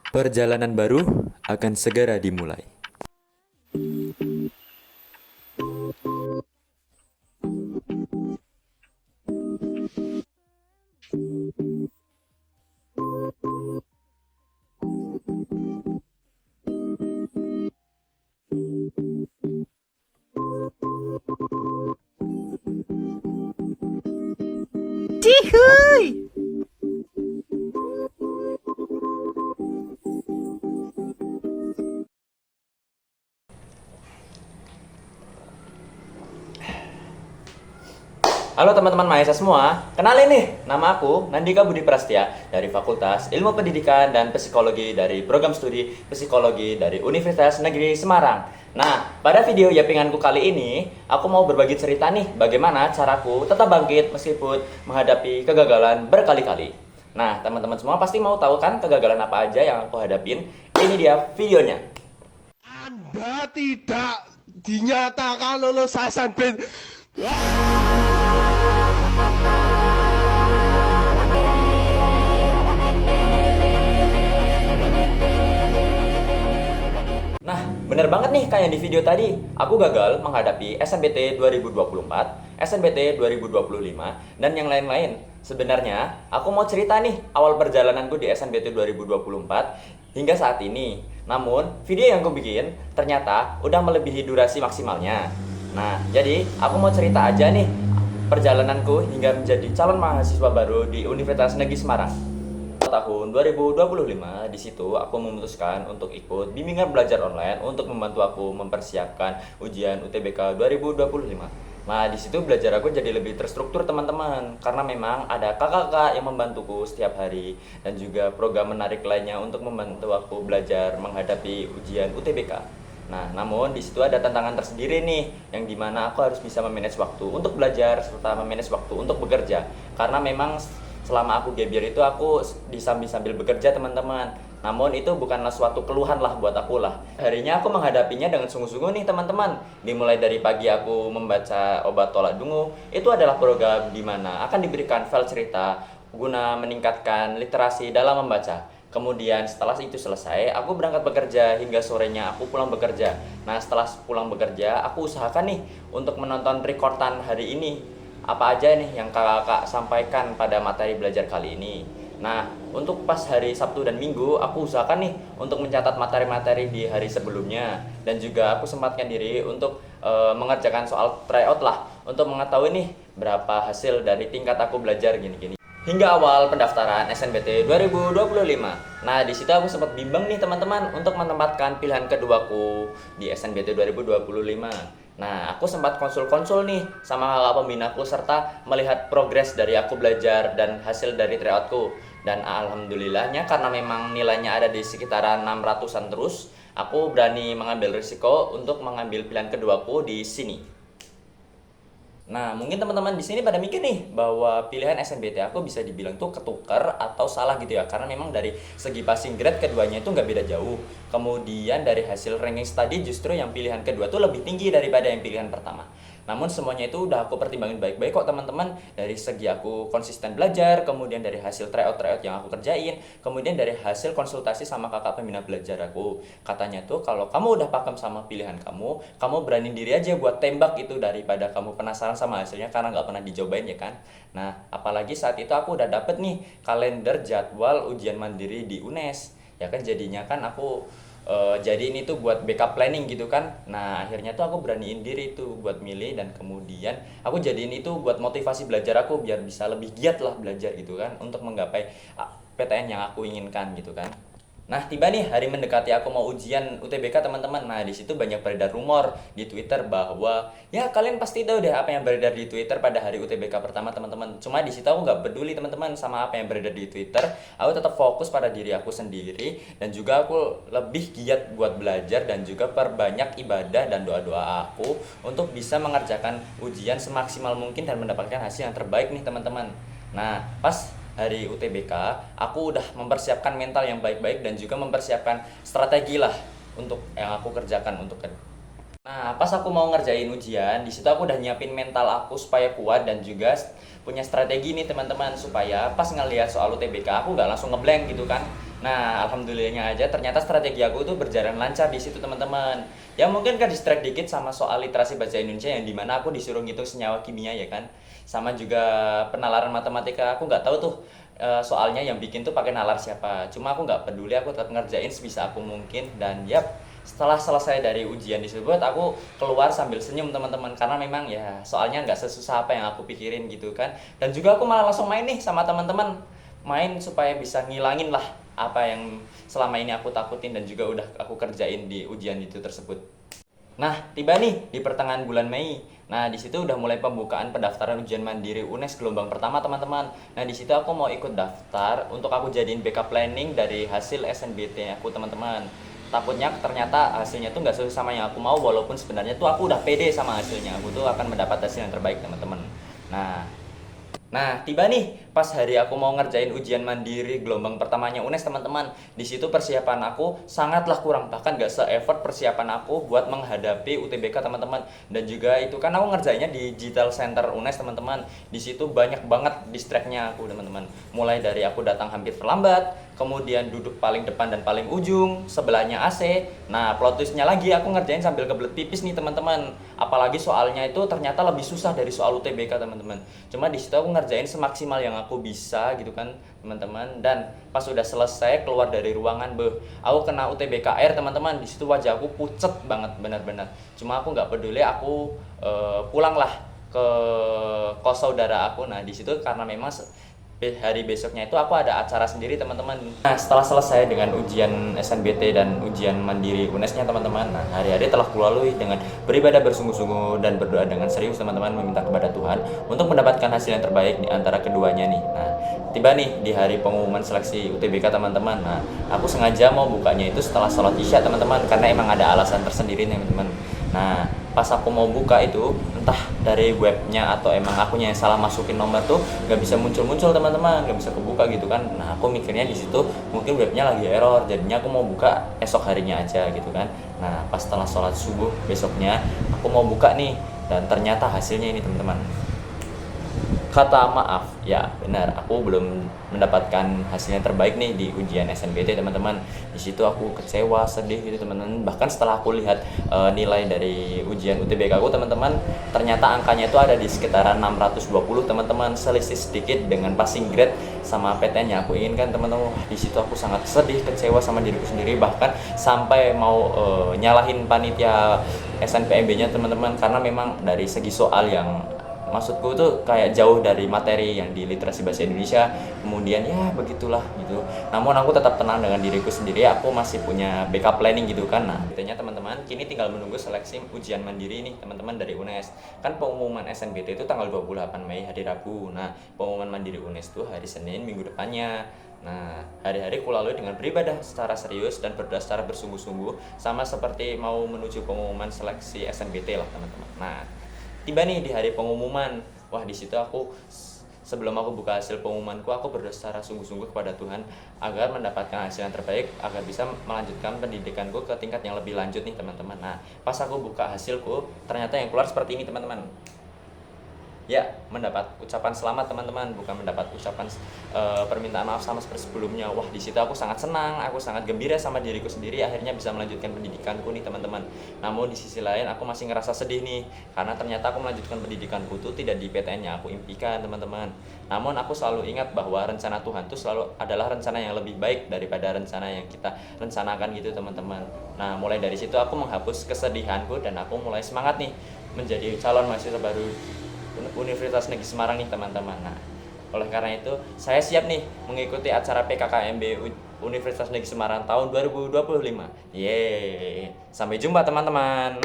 Perjalanan baru akan segera dimulai. Cihuy. Halo teman-teman mahasiswa semua, kenalin nih, nama aku Nandika Budi Prastia dari Fakultas Ilmu Pendidikan dan Psikologi dari Program Studi Psikologi dari Universitas Negeri Semarang. Nah, pada video yapinganku kali ini, aku mau berbagi cerita nih bagaimana caraku tetap bangkit meskipun menghadapi kegagalan berkali-kali. Nah, teman-teman semua pasti mau tahu kan kegagalan apa aja yang aku hadapin? Ini dia videonya. Anda tidak dinyatakan lulus SNB. Nah, bener banget nih kayak di video tadi. Aku gagal menghadapi SNBT 2024, SNBT 2025, dan yang lain-lain. Sebenarnya, aku mau cerita nih awal perjalananku di SNBT 2024 hingga saat ini. Namun, video yang aku bikin ternyata udah melebihi durasi maksimalnya. Nah, jadi aku mau cerita aja nih perjalananku hingga menjadi calon mahasiswa baru di Universitas Negeri Semarang tahun 2025. Di situ aku memutuskan untuk ikut bimbingan belajar online untuk membantu aku mempersiapkan ujian UTBK 2025. Nah, di situ belajar aku jadi lebih terstruktur teman-teman karena memang ada kakak-kakak yang membantuku setiap hari dan juga program menarik lainnya untuk membantu aku belajar menghadapi ujian UTBK. Nah, namun di situ ada tantangan tersendiri nih, yang dimana aku harus bisa memanage waktu untuk belajar serta memanage waktu untuk bekerja. Karena memang selama aku gap year itu aku sambil bekerja teman-teman. Namun itu bukanlah suatu keluhan lah buat aku lah. Harinya aku menghadapinya dengan sungguh-sungguh nih teman-teman. Dimulai dari pagi aku membaca Obat Tolak Dungu. Itu adalah program di mana akan diberikan file cerita guna meningkatkan literasi dalam membaca. Kemudian setelah itu selesai, aku berangkat bekerja hingga sorenya aku pulang bekerja. Nah, setelah pulang bekerja, aku usahakan nih untuk menonton rekordan hari ini. Apa aja nih yang kakak sampaikan pada materi belajar kali ini. Nah, untuk pas hari Sabtu dan Minggu, aku usahakan nih untuk mencatat materi-materi di hari sebelumnya. Dan juga aku sempatkan diri untuk mengerjakan soal tryout lah, untuk mengetahui nih berapa hasil dari tingkat aku belajar gini-gini. Hingga awal pendaftaran SNBT 2025. Nah, di situ aku sempat bimbang nih teman-teman untuk menempatkan pilihan keduaku di SNBT 2025. Nah, aku sempat konsul-konsul nih sama kakak pembinaku serta melihat progres dari aku belajar dan hasil dari tryoutku. Dan alhamdulillahnya karena memang nilainya ada di sekitaran 600-an terus, aku berani mengambil risiko untuk mengambil pilihan keduaku di sini. Nah, mungkin teman-teman di sini pada mikir nih bahwa pilihan SNBT aku bisa dibilang tuh ketukar atau salah gitu ya, karena memang dari segi passing grade keduanya itu nggak beda jauh. Kemudian dari hasil ranking study justru yang pilihan kedua tuh lebih tinggi daripada yang pilihan pertama. Namun semuanya itu udah aku pertimbangin baik-baik kok teman-teman. Dari segi aku konsisten belajar, kemudian dari hasil tryout-tryout yang aku kerjain, kemudian dari hasil konsultasi sama kakak pembina belajar aku. Katanya tuh kalau kamu udah paham sama pilihan kamu berani diri aja buat tembak itu daripada kamu penasaran sama hasilnya karena nggak pernah dicobain ya kan. Nah, apalagi saat itu aku udah dapet nih kalender jadwal ujian mandiri di UNES. Ya kan jadinya kan aku jadi ini tuh buat backup planning gitu kan. Nah, akhirnya tuh aku beraniin diri tuh buat milih dan kemudian aku jadiin itu buat motivasi belajar aku biar bisa lebih giat lah belajar gitu kan untuk menggapai PTN yang aku inginkan gitu kan. Nah, tiba nih hari mendekati aku mau ujian UTBK teman-teman. Nah, di situ banyak beredar rumor di Twitter bahwa ya kalian pasti tahu deh apa yang beredar di Twitter pada hari UTBK pertama teman-teman. Cuma di situ aku nggak peduli teman-teman sama apa yang beredar di Twitter. Aku tetap fokus pada diri aku sendiri dan juga aku lebih giat buat belajar dan juga perbanyak ibadah dan doa-doa aku untuk bisa mengerjakan ujian semaksimal mungkin dan mendapatkan hasil yang terbaik nih teman-teman. Nah, pas hari UTBK, aku udah mempersiapkan mental yang baik-baik dan juga mempersiapkan strategi lah untuk yang aku kerjakan untuk Nah, pas aku mau ngerjain ujian, di situ aku udah nyiapin mental aku supaya kuat dan juga punya strategi nih teman-teman supaya pas ngelihat soal UTBK aku nggak langsung ngeblank gitu kan. Nah, alhamdulillahnya aja ternyata strategi aku tuh berjalan lancar di situ teman-teman. Ya mungkin kan distract dikit sama soal literasi bahasa Indonesia yang dimana aku disuruh ngitung senyawa kimia ya kan. Sama juga penalaran matematika, aku nggak tahu tuh soalnya yang bikin tuh pakai nalar siapa. Cuma aku nggak peduli, aku tetap ngerjain sebisa aku mungkin dan yap. Setelah selesai dari ujian tersebut, aku keluar sambil senyum teman-teman karena memang ya soalnya nggak sesusah apa yang aku pikirin gitu kan. Dan juga aku malah langsung main nih sama teman-teman, main supaya bisa ngilangin lah apa yang selama ini aku takutin dan juga udah aku kerjain di ujian itu tersebut. Nah, tiba nih di pertengahan bulan Mei. Nah, di situ udah mulai pembukaan pendaftaran ujian mandiri UNES gelombang pertama, teman-teman. Nah, di situ aku mau ikut daftar untuk aku jadiin backup planning dari hasil SNBT aku, teman-teman. Takutnya ternyata hasilnya tuh nggak sesuai sama yang aku mau, walaupun sebenarnya tuh aku udah pede sama hasilnya. Aku tuh akan mendapat hasil yang terbaik, teman-teman. Nah, tiba nih pas hari aku mau ngerjain ujian mandiri gelombang pertamanya UNES, teman-teman. Di situ persiapan aku sangatlah kurang, bahkan gak se-effort persiapan aku buat menghadapi UTBK, teman-teman. Dan juga itu kan aku ngerjainnya di Digital Center UNES, teman-teman. Di situ banyak banget distract-nya aku, teman-teman. Mulai dari aku datang hampir terlambat, kemudian duduk paling depan dan paling ujung, sebelahnya AC. Nah, plot twist-nya lagi aku ngerjain sambil kebelet pipis nih, teman-teman. Apalagi soalnya itu ternyata lebih susah dari soal UTBK, teman-teman. Cuma di situ aku ngerjain semaksimal yang aku bisa gitu kan, teman-teman. Dan pas sudah selesai keluar dari ruangan, aku kena UTBKR, teman-teman. Di situ wajah aku pucet banget benar-benar. Cuma aku nggak peduli, aku pulang lah ke kos saudara aku. Nah, di situ karena memang hari besoknya itu aku ada acara sendiri, teman-teman. Nah, setelah selesai dengan ujian SNBT dan ujian mandiri UNES-nya, teman-teman. Nah, hari-hari telah kulalui dengan beribadah bersungguh-sungguh dan berdoa dengan serius, teman-teman, meminta kepada Tuhan untuk mendapatkan hasil yang terbaik di antara keduanya nih. Nah, tiba nih di hari pengumuman seleksi UTBK, teman-teman. Nah, aku sengaja mau bukanya itu setelah sholat Isya, teman-teman, karena emang ada alasan tersendiri nih, teman-teman. Nah, pas aku mau buka itu, entah dari webnya atau emang akunya yang salah masukin nomor tuh nggak bisa muncul-muncul, teman-teman, nggak bisa kebuka gitu kan. Nah, aku mikirnya di situ mungkin webnya lagi error, jadinya aku mau buka esok harinya aja gitu kan. Nah, pas setelah sholat subuh besoknya aku mau buka nih dan ternyata hasilnya ini, teman-teman. Kata maaf, ya benar, aku belum mendapatkan hasil yang terbaik nih di ujian SNBT, teman-teman. Di situ aku kecewa, sedih gitu, teman-teman. Bahkan setelah aku lihat nilai dari ujian UTBK aku, teman-teman, ternyata angkanya itu ada di sekitaran 620, teman-teman. Selisih sedikit dengan passing grade sama PTN yang aku inginkan, teman-teman. Di situ aku sangat sedih, kecewa sama diriku sendiri, bahkan sampai mau nyalahin panitia SNPMB-nya, teman-teman, karena memang dari segi soal yang maksudku tuh kayak jauh dari materi yang di literasi bahasa Indonesia. Kemudian ya begitulah gitu. Namun aku tetap tenang dengan diriku sendiri, aku masih punya backup planning gitu kan. Nah, intinya teman-teman, kini tinggal menunggu seleksi ujian mandiri nih, teman-teman, dari UNES. Kan pengumuman SNBT itu tanggal 28 Mei, hari Rabu. Nah, pengumuman mandiri UNES itu hari Senin minggu depannya. Nah, hari-hari ku lalui dengan beribadah secara serius dan berdoa secara bersungguh-sungguh, sama seperti mau menuju pengumuman seleksi SNBT lah, teman-teman. Nah, tiba nih di hari pengumuman. Wah, di situ aku sebelum aku buka hasil pengumumanku, aku berdoa secara sungguh-sungguh kepada Tuhan agar mendapatkan hasil yang terbaik, agar bisa melanjutkan pendidikanku ke tingkat yang lebih lanjut nih, teman-teman. Nah, pas aku buka hasilku, ternyata yang keluar seperti ini, teman-teman. Ya, mendapat ucapan selamat, teman-teman, bukan mendapat ucapan permintaan maaf sama seperti sebelumnya. Wah, di situ aku sangat senang, aku sangat gembira sama diriku sendiri, akhirnya bisa melanjutkan pendidikanku nih, teman-teman. Namun di sisi lain aku masih ngerasa sedih nih, karena ternyata aku melanjutkan pendidikanku tuh tidak di PTN yang aku impikan, teman-teman. Namun aku selalu ingat bahwa rencana Tuhan tuh selalu adalah rencana yang lebih baik daripada rencana yang kita rencanakan gitu, teman-teman. Nah, mulai dari situ aku menghapus kesedihanku dan aku mulai semangat nih menjadi calon mahasiswa baru Universitas Negeri Semarang nih, teman-teman. Nah, oleh karena itu saya siap nih mengikuti acara PKKMB Universitas Negeri Semarang tahun 2025. Yeay. Sampai jumpa, teman-teman.